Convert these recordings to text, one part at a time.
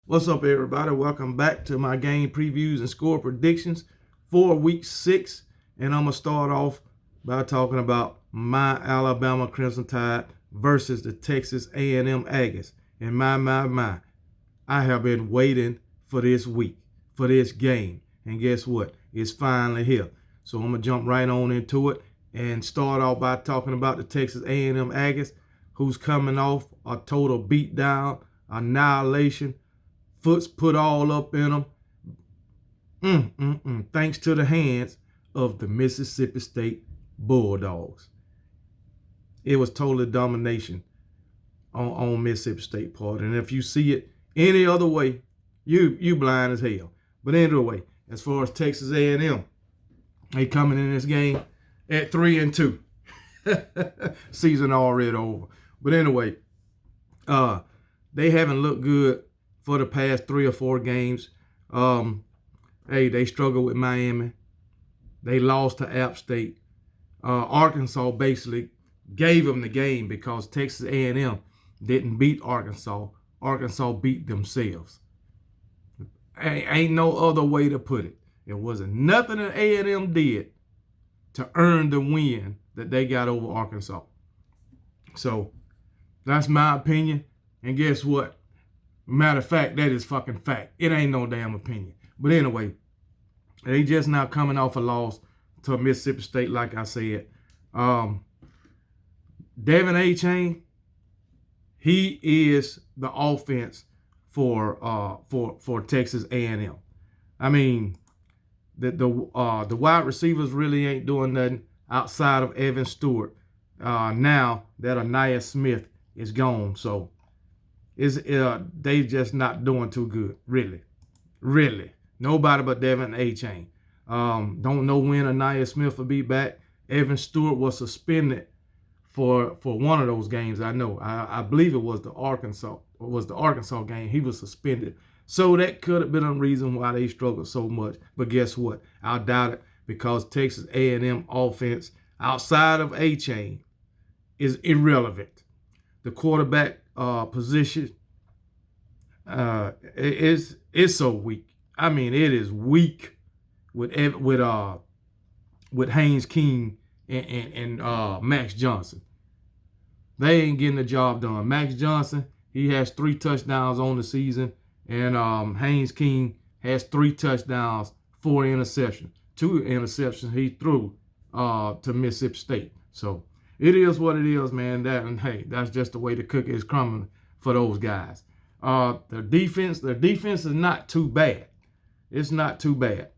What's up, everybody? Welcome back to my game previews and score predictions for week 6. And I'm going to start off by talking about my Alabama Crimson Tide versus the Texas A&M Aggies. And my, I have been waiting for this week, for this game. And guess what? It's finally here. So I'm going to jump right on into it and start off by talking about the Texas A&M Aggies, who's coming off a total beatdown, annihilation, foot's put all up in them. Thanks to the hands of the Mississippi State Bulldogs. It was total domination on Mississippi State part. And if you see it any other way, you blind as hell. But anyway, as far as Texas A&M, they coming in this game at 3-2. Season already over. But anyway, they haven't looked good for the past 3 or 4 games. They struggled with Miami. They lost to App State. Arkansas basically gave them the game because Texas A&M didn't beat Arkansas. Arkansas beat themselves. Ain't no other way to put it. It wasn't nothing that A&M did to earn the win that they got over Arkansas. So that's my opinion. And guess what? Matter of fact, that is fucking fact. It ain't no damn opinion. But anyway, they just now coming off a loss to Mississippi State, like I said. Devin A-Chain, he is the offense for Texas A&M. I mean, the wide receivers really ain't doing nothing outside of Evan Stewart. Now that Anaya Smith is gone, so they just not doing too good, really. Nobody but Devin A-Chain. Don't know when Anaya Smith will be back. Evan Stewart was suspended for one of those games. I know. I believe it was the Arkansas game. He was suspended. So that could have been a reason why they struggled so much. But guess what? I doubt it, because Texas A&M offense outside of A-Chain is irrelevant. The quarterback position is so weak. I mean, it is weak with Haynes King and Max Johnson. They ain't getting the job done. Max Johnson, he has 3 touchdowns on the season, and Haynes King has 3 touchdowns, 4 interceptions. 2 interceptions he threw to Mississippi State. So it is what it is, man. That's just the way the cookie is crumbling for those guys. Their defense is not too bad. It's not too bad.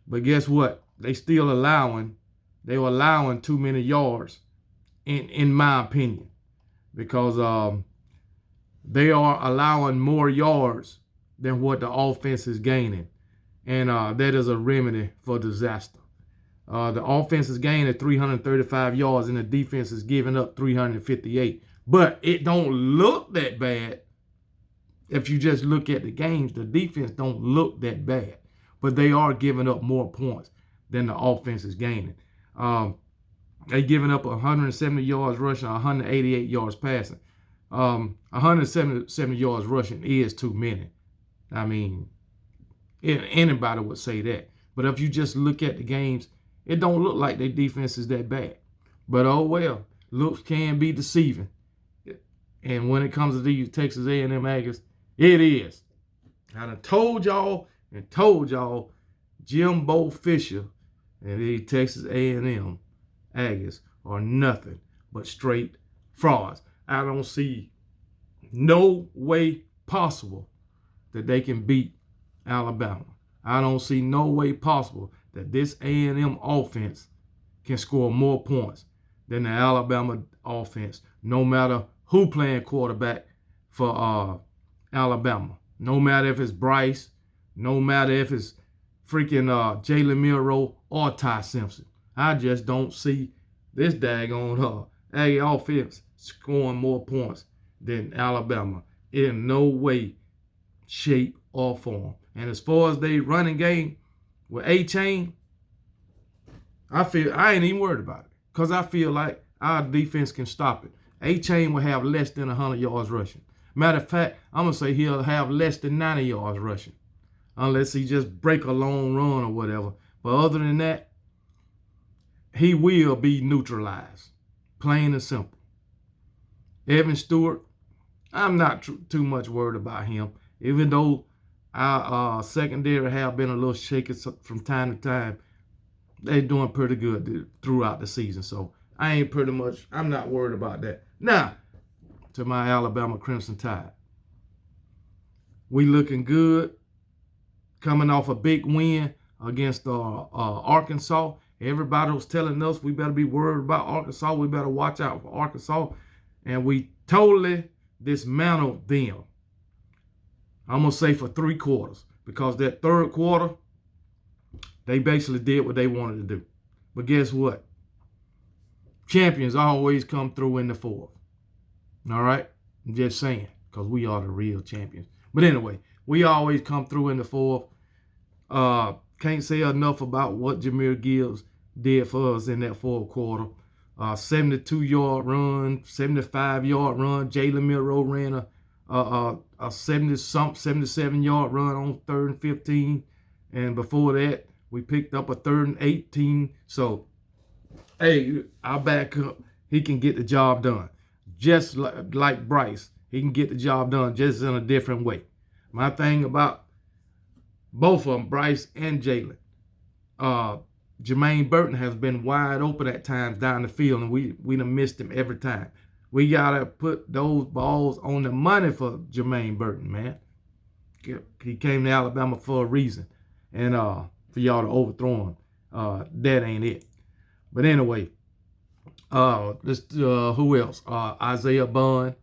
But guess what? They were allowing too many yards, in my opinion, because they are allowing more yards than what the offense is gaining. And that is a remedy for disaster. The offense is gaining 335 yards and the defense is giving up 358. But it don't look that bad. If you just look at the games, the defense don't look that bad. But they are giving up more points than the offense is gaining. They're giving up 170 yards rushing, 188 yards passing. 170 yards rushing is too many. I mean, anybody would say that. But if you just look at the games, it don't look like their defense is that bad. But oh well, looks can be deceiving. And when it comes to these Texas A&M Aggies, it is. I done told y'all, Jimbo Fisher and the Texas A&M Aggies are nothing but straight frauds. I don't see no way possible that they can beat Alabama. I don't see no way possible that this A&M offense can score more points than the Alabama offense, no matter who playing quarterback for Alabama. No matter if it's Bryce, no matter if it's freaking Jalen Milroe or Ty Simpson. I just don't see this daggone Aggie offense scoring more points than Alabama in no way, shape, or form. And as far as they running game with A-Chain, I ain't even worried about it, because I feel like our defense can stop it. A-Chain will have less than 100 yards rushing. Matter of fact, I'm going to say he'll have less than 90 yards rushing, unless he just break a long run or whatever. But other than that, he will be neutralized, plain and simple. Evan Stewart, I'm not too much worried about him, even though our secondary have been a little shaky from time to time. They're doing pretty good throughout the season, so I'm not worried about that. Now, to my Alabama Crimson Tide. We looking good, coming off a big win against Arkansas. Everybody was telling us we better be worried about Arkansas. We better watch out for Arkansas. And we totally dismantled them. I'm going to say for 3 quarters. Because that third quarter, they basically did what they wanted to do. But guess what? Champions always come through in the fourth. All right? I'm just saying. Because we are the real champions. But anyway, we always come through in the fourth. Can't say enough about what Jahmyr Gibbs did for us in that fourth quarter. 72-yard run, 75-yard run. Jalen Milroe ran a 77-yard run on 3rd and 15. And before that, we picked up a 3rd and 18. So, hey, our backup, he can get the job done. Just like Bryce, he can get the job done just in a different way. My thing about both of them, Bryce and Jalen, Jermaine Burton has been wide open at times down the field, and we done missed him every time. We got to put those balls on the money for Jermaine Burton, man. He came to Alabama for a reason. And for y'all to overthrow him, that ain't it. But anyway, who else? Isaiah Bond.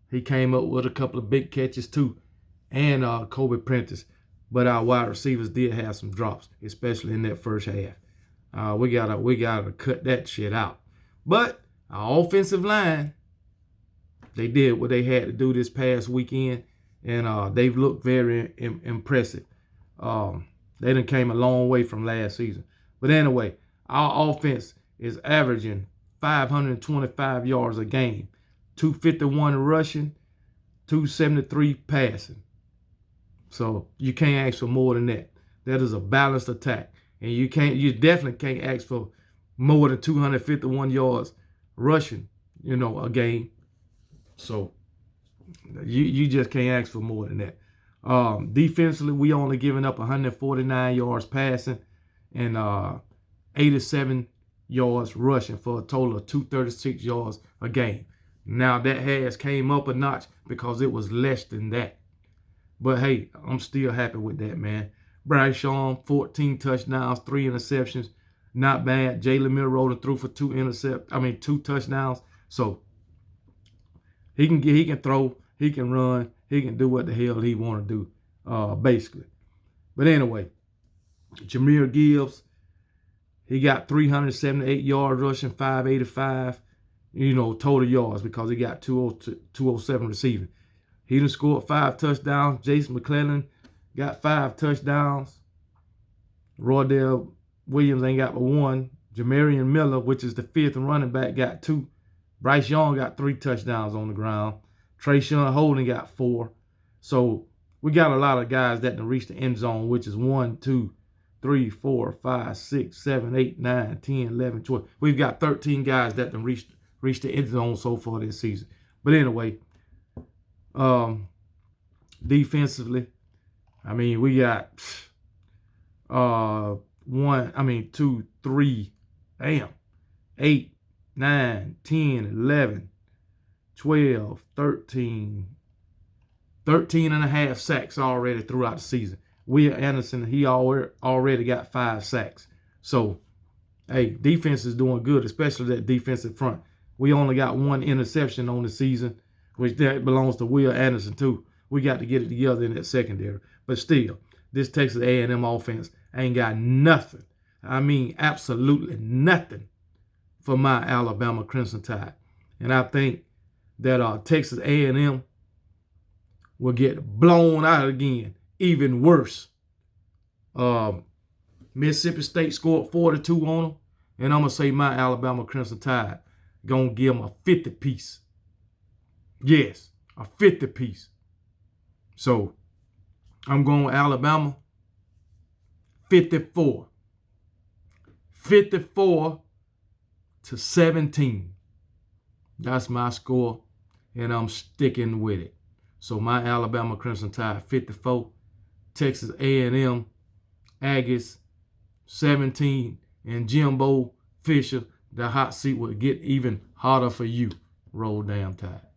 He came up with a couple of big catches too. And Kobe Prentice. But our wide receivers did have some drops, especially in that first half. We gotta cut that shit out. But our offensive line, they did what they had to do this past weekend, and they've looked very impressive. They done came a long way from last season. But anyway, our offense is averaging 525 yards a game, 251 rushing, 273 passing. So you can't ask for more than that. That is a balanced attack. And you definitely can't ask for more than 251 yards rushing, a game. So you just can't ask for more than that. Defensively, we only giving up 149 yards passing and 87 yards rushing for a total of 236 yards a game. Now that has came up a notch because it was less than that. But touchdowns, I'm still happy with that, man. Bryce Young, 14 touchdowns, 3 interceptions. Not bad. Jalen Milroe threw for 2 touchdowns. So he can throw, he can run, he can do what the hell he want to do, basically. But anyway, Jahmyr Gibbs, he got 378 yards rushing, 585, total yards because he got 207 receiving. He done scored 5 touchdowns. Jason McClellan got 5 touchdowns. Roydell Williams ain't got but 1. Jamarian Miller, which is the 5th running back, got 2. Bryce Young got 3 touchdowns on the ground. Trayshawn Holden got 4. So we got a lot of guys that done reached the end zone, which is 1, 2, 3, 4, 5, 6, 7, 8, 9, 10, 11, 12. We've got 13 guys that done reached the end zone so far this season. But anyway, defensively, we got 8, 9, 10, 11, 12, 13 and a half sacks already throughout the season. Will Anderson, he already got 5 sacks. So, defense is doing good, especially that defensive front. We only got 1 interception on the season, which that belongs to Will Anderson too. We got to get it together in that secondary. But still, this Texas A&M offense ain't got nothing. Absolutely nothing for my Alabama Crimson Tide. And I think that Texas A&M will get blown out again, even worse. Mississippi State scored 42 on them, and I'm going to say my Alabama Crimson Tide going to give them a 50-piece. Yes, a 50 piece. So I'm going Alabama 54. 54-17. That's my score, and I'm sticking with it. So my Alabama Crimson Tide 54, Texas A&M Aggies 17, and Jimbo Fisher, the hot seat will get even hotter for you. Roll damn Tide.